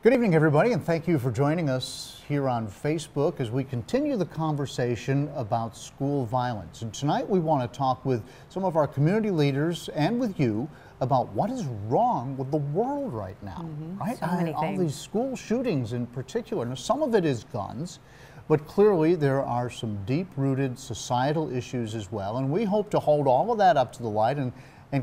Good evening, everybody, and thank you for joining us here on Facebook as we continue the conversation about school violence. And tonight we want to talk with some of our community leaders and with you about what is wrong with the world right now, right? So many all things. these school shootings in particular. Now, some of it is guns, but clearly there are some deep-rooted societal issues as well, and we hope to hold all of that up to the light and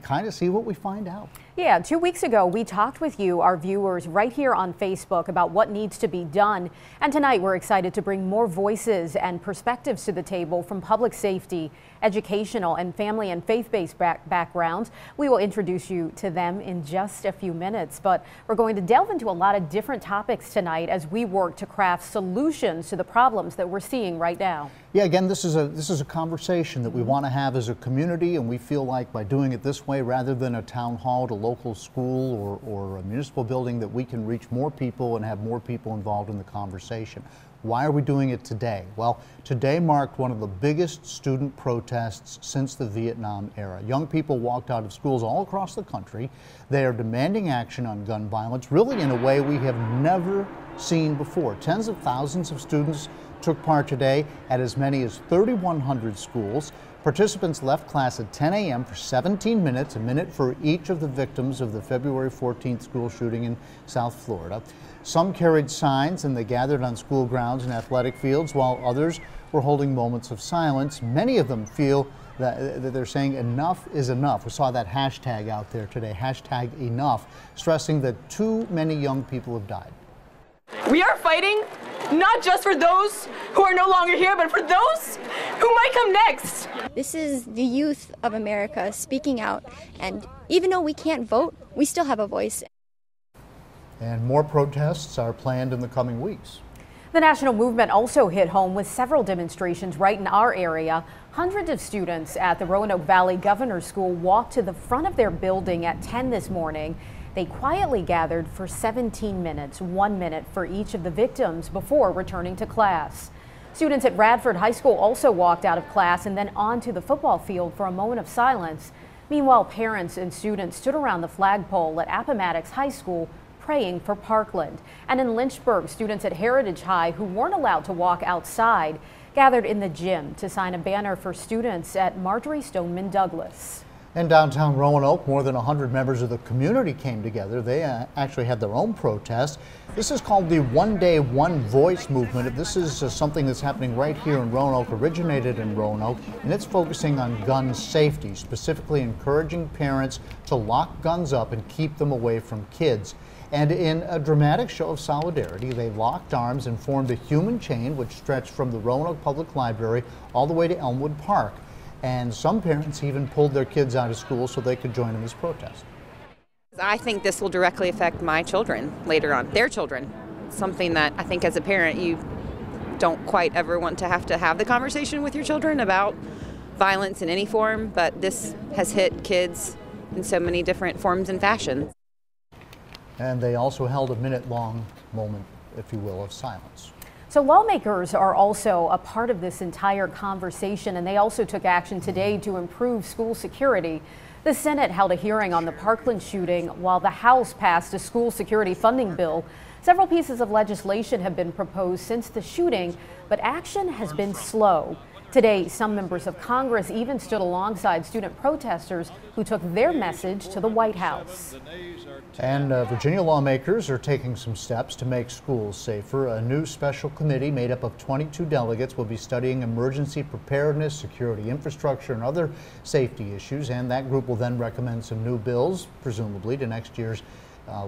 kind of see what we find out. Yeah, 2 weeks ago, we talked with you, our viewers, right here on Facebook about what needs to be done. And tonight, we're excited to bring more voices and perspectives to the table from public safety, educational, and family and faith-based backgrounds. We will introduce you to them in just a few minutes, but we're going to delve into a lot of different topics tonight as we work to craft solutions to the problems that we're seeing right now. Yeah, again, this is a conversation that we want to have as a community, and we feel like by doing it this way, rather than a town hall to local school or a municipal building, that we can reach more people and have more people involved in the conversation. Why are we doing it today? Well, today marked one of the biggest student protests since the Vietnam era. Young people walked out of schools all across the country. They are demanding action on gun violence, really in a way we have never seen before. Tens of thousands of students took part today at as many as 3,100 schools. Participants left class at 10 a.m. for 17 minutes, a minute for each of the victims of the February 14th school shooting in South Florida. Some carried signs and they gathered on school grounds and athletic fields, while others were holding moments of silence. Many of them feel that they're saying enough is enough. We saw that hashtag out there today, hashtag enough, stressing that too many young people have died. We are fighting not just for those who are no longer here, but for those who might come next. This is the youth of America speaking out, and even though we can't vote, we still have a voice. And more protests are planned in the coming weeks. The national movement also hit home with several demonstrations right in our area. Hundreds of students at the Roanoke Valley Governor's School walked to the front of their building at 10 this morning. They quietly gathered for 17 minutes, 1 minute for each of the victims before returning to class. Students at Radford High School also walked out of class and then onto the football field for a moment of silence. Meanwhile, parents and students stood around the flagpole at Appomattox High School praying for Parkland. And in Lynchburg, students at Heritage High who weren't allowed to walk outside gathered in the gym to sign a banner for students at Marjorie Stoneman Douglas. In downtown Roanoke, more than 100 members of the community came together. They actually had their own protest. This is called the One Day, One Voice movement. This is something that's happening right here in Roanoke, originated in Roanoke, and it's focusing on gun safety, specifically encouraging parents to lock guns up and keep them away from kids. And in a dramatic show of solidarity, they locked arms and formed a human chain which stretched from the Roanoke Public Library all the way to Elmwood Park. And some parents even pulled their kids out of school so they could join in this protest. I think this will directly affect my children later on, their children. Something that I think as a parent you don't quite ever want to have the conversation with your children about violence in any form, but this has hit kids in so many different forms and fashions. And they also held a minute-long moment, if you will, of silence. So lawmakers are also a part of this entire conversation, and they also took action today to improve school security. The Senate held a hearing on the Parkland shooting while the House passed a school security funding bill. Several pieces of legislation have been proposed since the shooting, but action has been slow. Today, some members of Congress even stood alongside student protesters who took their message to the White House. And Virginia lawmakers are taking some steps to make schools safer. A new special committee made up of 22 delegates will be studying emergency preparedness, security infrastructure, and other safety issues. And that group will then recommend some new bills, presumably to next year's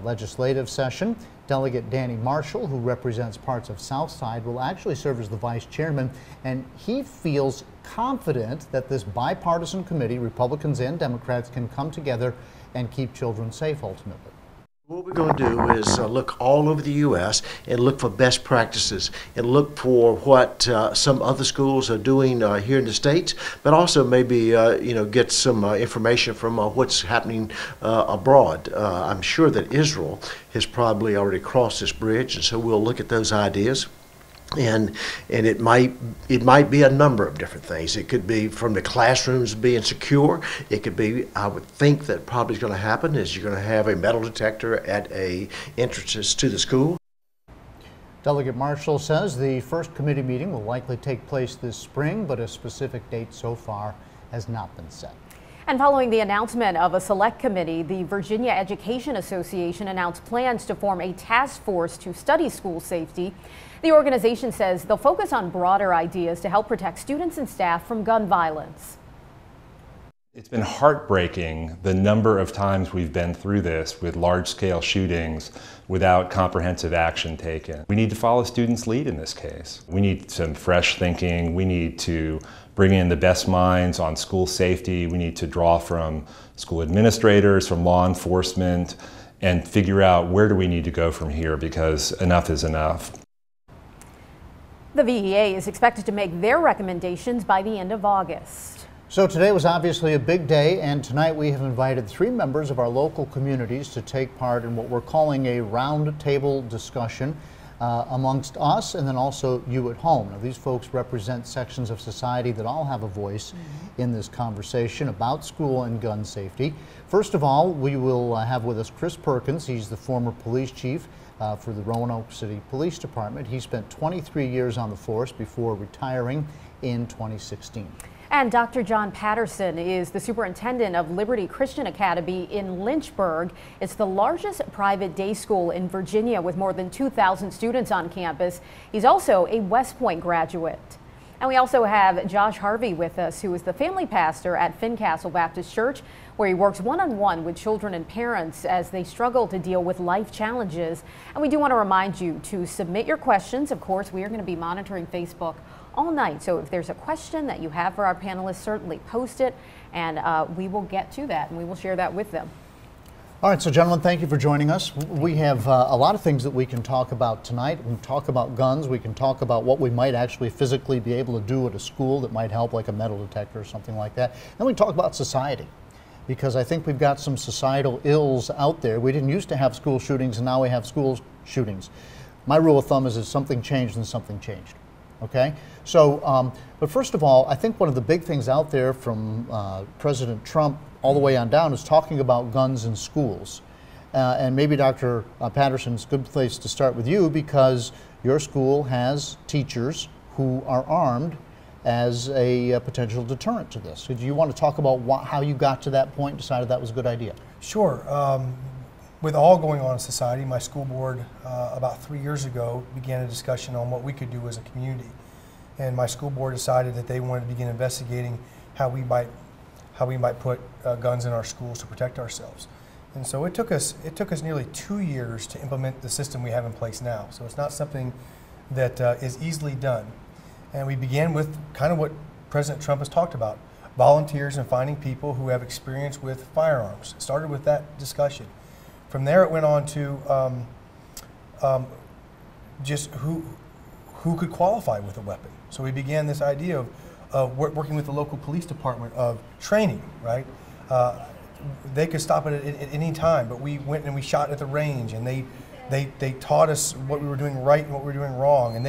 legislative session. Delegate Danny Marshall, who represents parts of Southside, will actually serve as the vice chairman, and he feels confident that this bipartisan committee, Republicans and Democrats, can come together and keep children safe ultimately. What we're going to do is look all over the U.S. and look for best practices and look for what some other schools are doing here in the States, but also maybe get some information from what's happening abroad. I'm sure that Israel has probably already crossed this bridge, and so we'll look at those ideas. And it might be a number of different things. It could be from the classrooms being secure. It could be, I would think that probably is going to happen is you're going to have a metal detector at entrances to the school. Delegate Marshall says the first committee meeting will likely take place this spring, but a specific date so far has not been set. And following the announcement of a select committee, the Virginia Education Association announced plans to form a task force to study school safety. The organization says they'll focus on broader ideas to help protect students and staff from gun violence. It's been heartbreaking the number of times we've been through this with large-scale shootings without comprehensive action taken. We need to follow students' lead in this case. We need some fresh thinking. We need to bring in the best minds on school safety. We need to draw from school administrators, from law enforcement, and figure out where do we need to go from here, because enough is enough. The VEA is expected to make their recommendations by the end of August. So today was obviously a big day, and tonight we have invited 3 members of our local communities to take part in what we're calling a roundtable discussion amongst us and then also you at home. Now, these folks represent sections of society that all have a voice in this conversation about school and gun safety. First of all, we will have with us Chris Perkins. He's the former police chief for the Roanoke City Police Department. He spent 23 years on the force before retiring in 2016. And Dr. John Patterson is the superintendent of Liberty Christian Academy in Lynchburg. It's the largest private day school in Virginia with more than 2,000 students on campus. He's also a West Point graduate. And we also have Josh Harvey with us, who is the family pastor at Fincastle Baptist Church, where he works one-on-one with children and parents as they struggle to deal with life challenges. And we do want to remind you to submit your questions. Of course, we are going to be monitoring Facebook all night. So if there's a question that you have for our panelists, certainly post it, and we will get to that and we will share that with them. All right, so gentlemen, thank you for joining us. We have a lot of things that we can talk about tonight. We can talk about guns. We can talk about what we might actually physically be able to do at a school that might help, like a metal detector or something like that. Then we can talk about society, because I think we've got some societal ills out there. We didn't used to have school shootings, and now we have school shootings. My rule of thumb is if something changed, then something changed. Okay, so but first of all, I think one of the big things out there from President Trump all the way on down is talking about guns in schools. And maybe Dr. Patterson's a good place to start with you, because your school has teachers who are armed as a potential deterrent to this. So do you want to talk about how you got to that point and decided that was a good idea? Sure. With all going on in society, my school board about 3 years ago began a discussion on what we could do as a community. And my school board decided that they wanted to begin investigating how we might put guns in our schools to protect ourselves. And so it took us nearly 2 years to implement the system we have in place now. So it's not something that is easily done. And we began with kind of what President Trump has talked about, volunteers and finding people who have experience with firearms. It started with that discussion. From there, it went on to just who could qualify with a weapon. So we began this idea of working with the local police department of training, right? They could stop it at any time, but we went and we shot at the range, and they taught us what we were doing right and what we were doing wrong. And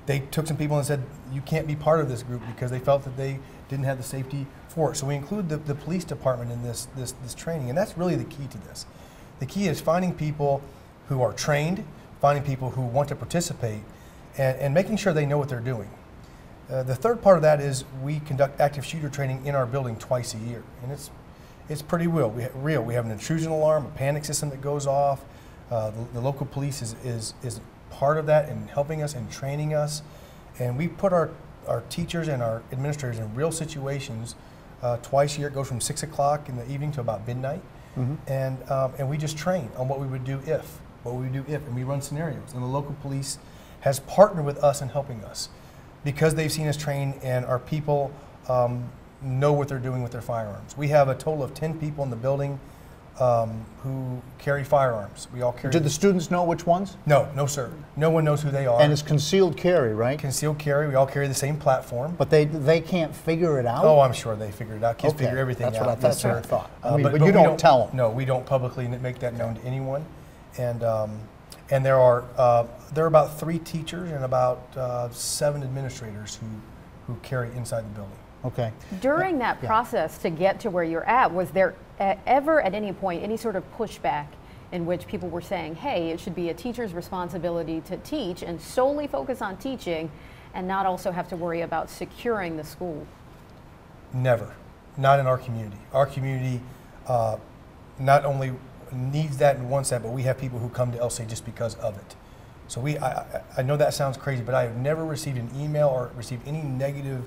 they took some people and said, you can't be part of this group, because they felt that they didn't have the safety for it. So we include the police department in this training, and that's really the key to this. The key is finding people who are trained, finding people who want to participate, and making sure they know what they're doing. The third part of that is we conduct active shooter training in our building twice a year, and it's pretty real. We have an intrusion alarm, a panic system that goes off. The local police is part of that in helping us and training us, and we put our teachers and our administrators in real situations twice a year. It goes from 6 o'clock in the evening to about midnight. And we just train on what we would do if, and we run scenarios. And the local police has partnered with us in helping us, because they've seen us train and our people know what they're doing with their firearms. We have a total of 10 people in the building who carry firearms. We all carry. Did the students know which ones? No, sir. No one knows who they are. And it's concealed carry, right? Concealed carry. We all carry the same platform. But they can't figure it out? Oh, I'm sure they figure it out. Kids figure everything out. That's what I thought. But you don't tell them. No, we don't publicly make that known to anyone. And there are about 3 teachers and about 7 administrators who carry inside the building. Okay. During that process to get to where you're at, was there ever at any point any sort of pushback in which people were saying, hey, it should be a teacher's responsibility to teach and solely focus on teaching and not also have to worry about securing the school? Never. Not in our community. Our community not only needs that and wants that, but we have people who come to LSA just because of it. So I know that sounds crazy, but I have never received an email or received any negative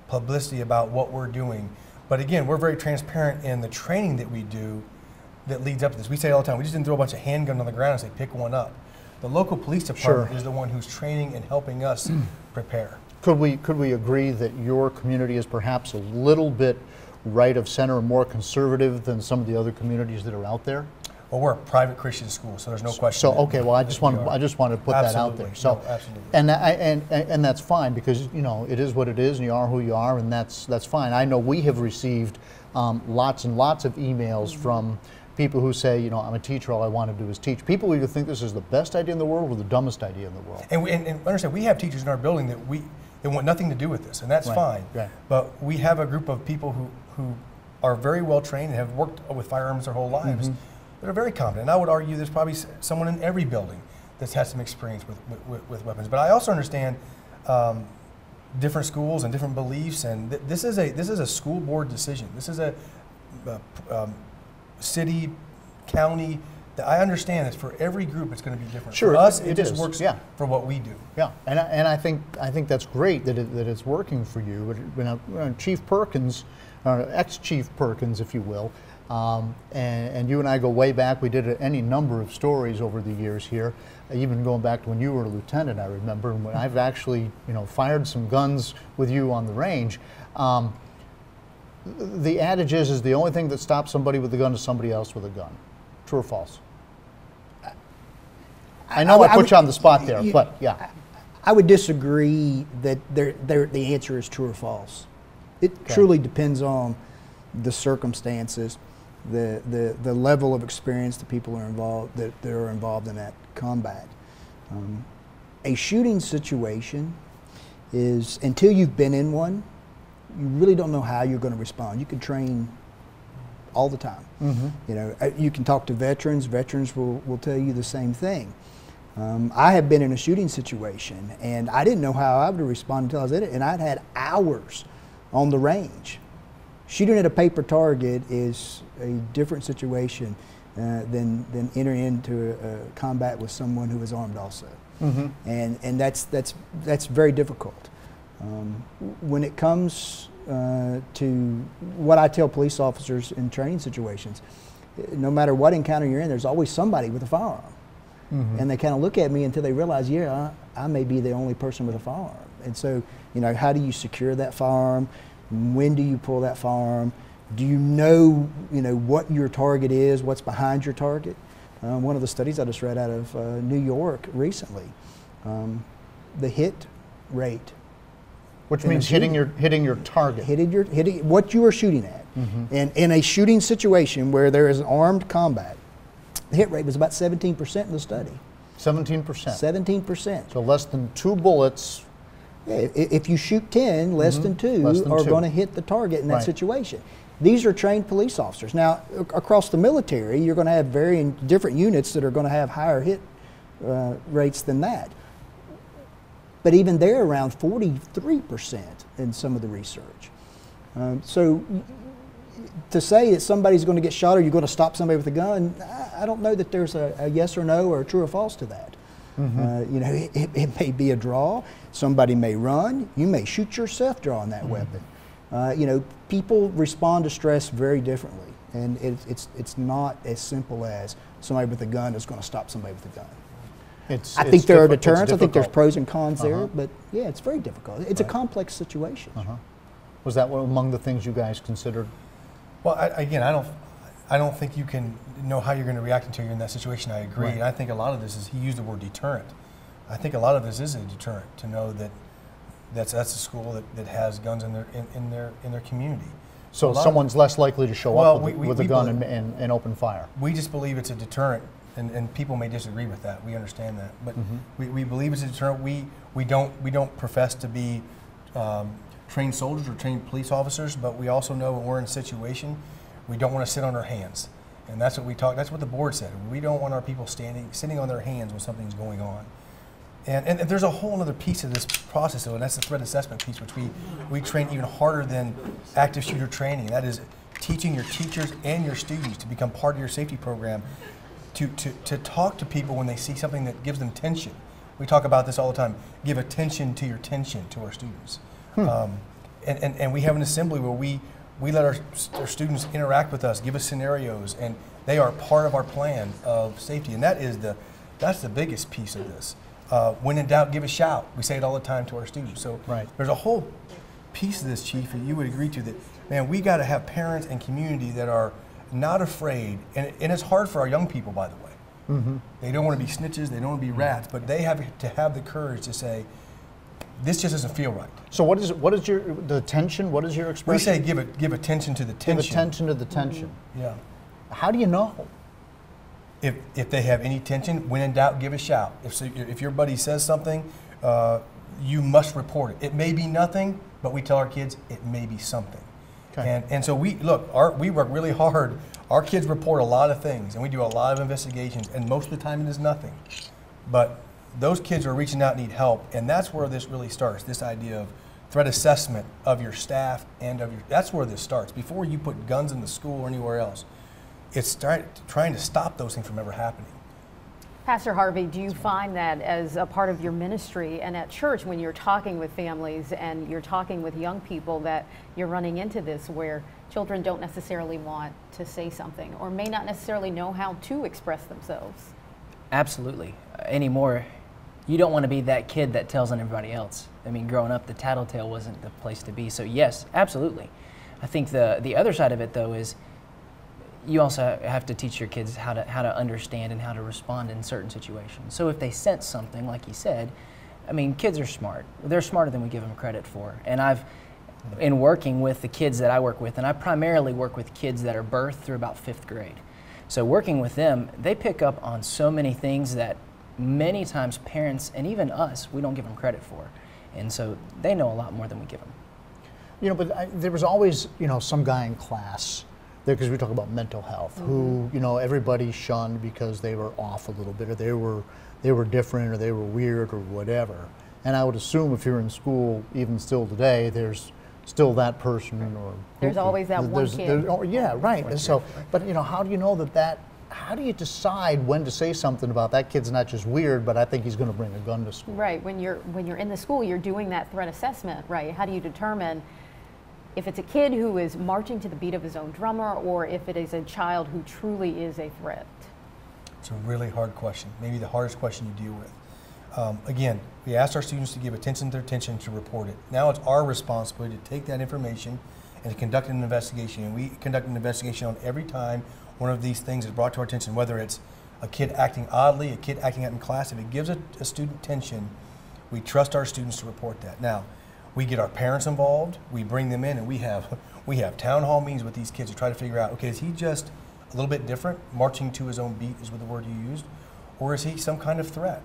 publicity about what we're doing. But again, we're very transparent in the training that we do that leads up to this. We say all the time, we just didn't throw a bunch of handguns on the ground and say, pick one up. The local police department is the one who's training and helping us prepare. Could we agree that your community is perhaps a little bit right of center or more conservative than some of the other communities that are out there? Well, we're a private Christian school, so there's no question. So okay, well, I just want to put that out there. So, no, absolutely. And that's fine, because it is what it is, and you are who you are, and that's fine. I know we have received lots and lots of emails from people who say, I'm a teacher, all I want to do is teach. People either think this is the best idea in the world or the dumbest idea in the world. And understand, we have teachers in our building that they want nothing to do with this, and that's fine. Right. But we have a group of people who are very well trained and have worked with firearms their whole lives. That are very competent. And I would argue there's probably someone in every building that's had some experience with weapons. But I also understand different schools and different beliefs, and this is a school board decision. This is a city, county. I understand that for every group it's going to be different. Sure, for us, it is. just works Yeah. for what we do. Yeah, and I think that's great that it's working for you. But Chief Perkins, ex-Chief Perkins, if you will. And you and I go way back. We did any number of stories over the years here, even going back to when you were a lieutenant, I remember, and when I've actually fired some guns with you on the range. The adage is the only thing that stops somebody with a gun is somebody else with a gun. True or false? I know I put you on the spot there, but yeah. I would disagree that the answer is true or false. It truly depends on the circumstances, the level of experience the people are involved that are involved in that combat. A shooting situation is, until you've been in one, you really don't know how you're going to respond. You can train all the time. You can talk to veterans. Veterans will tell you the same thing. I have been in a shooting situation, and I didn't know how I would respond until I was in it, and I'd had hours on the range. Shooting at a paper target is a different situation than entering into a combat with someone who is armed also, and that's very difficult. When it comes to what I tell police officers in training situations, no matter what encounter you're in, there's always somebody with a firearm, and they kind of look at me until they realize, I may be the only person with a firearm, and so how do you secure that firearm? When do you pull that firearm? Do you know what your target is, what's behind your target? One of the studies I just read out of New York recently, the hit rate. Which means hitting your target. Hitting what you are shooting at. And in a shooting situation where there is an armed combat, the hit rate was about 17% in the study. 17%? 17%. So less than 2 bullets. If you shoot 10, less than 2 are going to hit the target in that situation. These are trained police officers. Now, across the military, you're going to have varying different units that are going to have higher hit rates than that. But even they're around 43% in some of the research. So to say that somebody's going to get shot or you're going to stop somebody with a gun, I don't know that there's a yes or no or a true or false to that. It may be a draw. Somebody may run. You may shoot yourself drawing that weapon. People respond to stress very differently, and it's not as simple as somebody with a gun is going to stop somebody with a gun. I think there are deterrents. I think there's pros and cons there, but yeah, it's very difficult. It's a complex situation. Was that among the things you guys considered? Well, I don't think you can know how you're going to react until you're in that situation. I agree. And I think a lot of this is, he used the word deterrent. I think a lot of this is a deterrent to know that that's a school that has guns in their community. So someone's less likely to show up with a gun and open fire. We just believe it's a deterrent, and people may disagree with that. We understand that, but we believe it's a deterrent. We don't profess to be trained soldiers or trained police officers, but we also know when we're in a situation, we don't want to sit on our hands. And that's what we talked. That's what the board said. We don't want our people sitting on their hands when something's going on. And there's a whole other piece of this process, though, and that's the threat assessment piece, which we train even harder than active shooter training. That is teaching your teachers and your students to become part of your safety program, to talk to people when they see something that gives them tension. We talk about this all the time. Give attention to your tension to our students. And we have an assembly where we let our students interact with us, give us scenarios, and they are part of our plan of safety. And that's the biggest piece of this. When in doubt, give a shout. We say it all the time to our students. So there's a whole piece of this, Chief, and you would agree to that, man, we got to have parents and community that are not afraid. And it's hard for our young people, by the way. They don't want to be snitches, they don't want to be rats, but they have to have the courage to say, this just doesn't feel right. So what is the tension? What is your expression? We say give attention to the tension. Give attention to the tension. Yeah. How do you know? If they have any tension, when in doubt, give a shout. If your buddy says something, you must report it. It may be nothing, but we tell our kids it may be something. Okay. And so we work really hard. Our kids report a lot of things, and we do a lot of investigations, and most of the time it is nothing. But those kids are reaching out and need help, and that's where this really starts, this idea of threat assessment of your staff and that's where this starts. Before you put guns in the school or anywhere else, it's trying to stop those things from ever happening. Pastor Harvey, do you find that as a part of your ministry and at church when you're talking with families and you're talking with young people that you're running into this where children don't necessarily want to say something or may not necessarily know how to express themselves? Absolutely. Anymore, you don't want to be that kid that tells on everybody else. I mean, growing up, the tattletale wasn't the place to be. So yes, absolutely. I think the other side of it, though, is you also have to teach your kids how to understand and how to respond in certain situations. So if they sense something, like you said, I mean, kids are smart. They're smarter than we give them credit for. And in working with the kids that I work with, and I primarily work with kids that are birthed through about 5th grade. So working with them, they pick up on so many things that many times parents and even us, we don't give them credit for. And so they know a lot more than we give them. You know, but there was always, some guy in class, because we talk about mental health, who, everybody shunned because they were off a little bit, or they were different, or they were weird, or whatever. And I would assume if you're in school, even still today, there's still that person, or there's always that one kid. Yeah, right. And so, but how do you know how do you decide when to say something about that kid's not just weird, but I think he's going to bring a gun to school? Right. When you're in the school, you're doing that threat assessment, right? How do you determine if it's a kid who is marching to the beat of his own drummer, or if it is a child who truly is a threat? It's a really hard question, maybe the hardest question you deal with. Again, we asked our students to give attention to their attention to report it. Now it's our responsibility to take that information and to conduct an investigation. And we conduct an investigation on every time one of these things is brought to our attention, whether it's a kid acting oddly, a kid acting out in class. If it gives a student tension, we trust our students to report that. Now, we get our parents involved, we bring them in, and we have town hall meetings with these kids to try to figure out, okay, is he just a little bit different, marching to his own beat is what the word you used, or is he some kind of threat?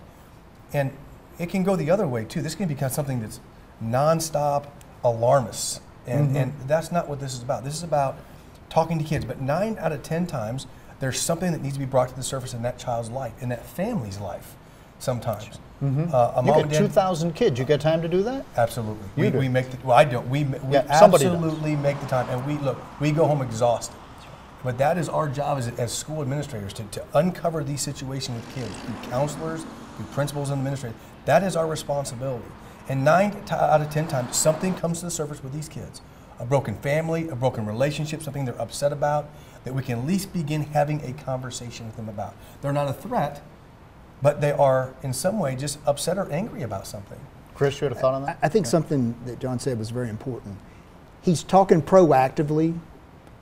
And it can go the other way too. This can become something that's nonstop alarmist, and that's not what this is about. This is about talking to kids, but 9 out of 10 times there's something that needs to be brought to the surface in that child's life, in that family's life sometimes. You get 2,000 kids. You got time to do that? Absolutely. We make the, well, I don't. We absolutely make the time, and we go home exhausted. But that is our job as school administrators, to uncover these situations with kids, through counselors, through principals and administrators. That is our responsibility. And 9 out of 10 times, something comes to the surface with these kids. A broken family, a broken relationship, something they're upset about, that we can at least begin having a conversation with them about. They're not a threat, but they are in some way just upset or angry about something. Chris, you had a thought on that? I think something that John said was very important. He's talking proactively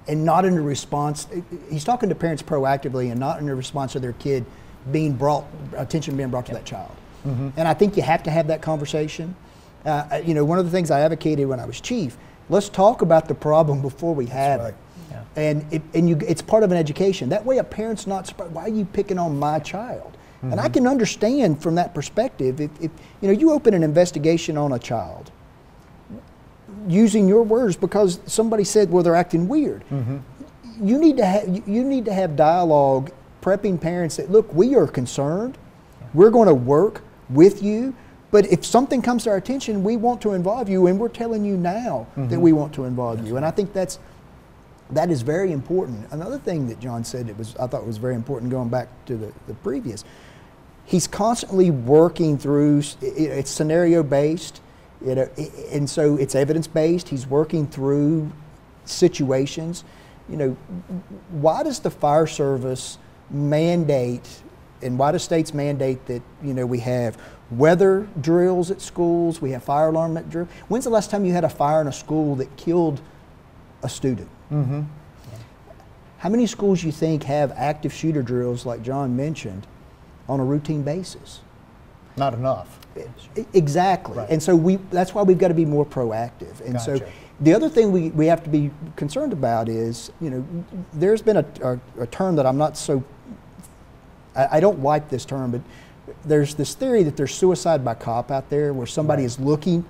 and not in a response. He's talking to parents proactively and not in a response to their kid attention being brought to that child. And I think you have to have that conversation. One of the things I advocated when I was chief, let's talk about the problem before we have it. Yeah. And it's part of an education. That way a parent's not surprised, why are you picking on my child? And I can understand from that perspective, if you open an investigation on a child, using your words because somebody said, well, they're acting weird. you need to have dialogue, prepping parents that, look, we are concerned. We're going to work with you. But if something comes to our attention, we want to involve you, and we're telling you now that we want to involve you. And I think that is very important. Another thing that John said I thought was very important, going back to the previous, he's constantly working through, it's scenario based, and so it's evidence based. He's working through situations. Why does the fire service mandate, and why do states mandate that we have weather drills at schools, we have fire alarm drill? When's the last time you had a fire in a school that killed a student? How many schools you think have active shooter drills like John mentioned on a routine basis? Not enough. Exactly. Right. And so that's why we've got to be more proactive. And Gotcha. So the other thing we have to be concerned about is, there's been a term that I'm not so, I don't like this term, but there's this theory that there's suicide by cop out there where somebody is looking.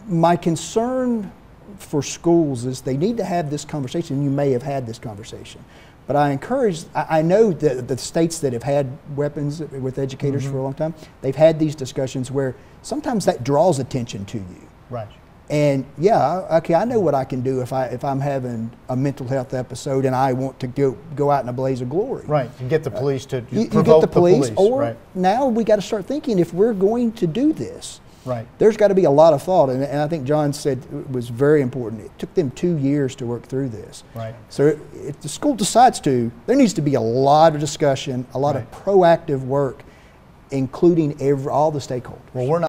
My concern for schools is they need to have this conversation. You may have had this conversation, but I know that the states that have had weapons with educators for a long time, they've had these discussions where sometimes that draws attention to you. Right. And okay, I know what I can do if I'm having a mental health episode and I want to go out in a blaze of glory. Right. You get the police to you provoke get the police. Or right. Now we got to start thinking, if we're going to do this, right, there's got to be a lot of thought, and I think John said it was very important. It took them 2 years to work through this. Right. So if the school decides to, there needs to be a lot of discussion, a lot of proactive work, including all the stakeholders. Well, we're not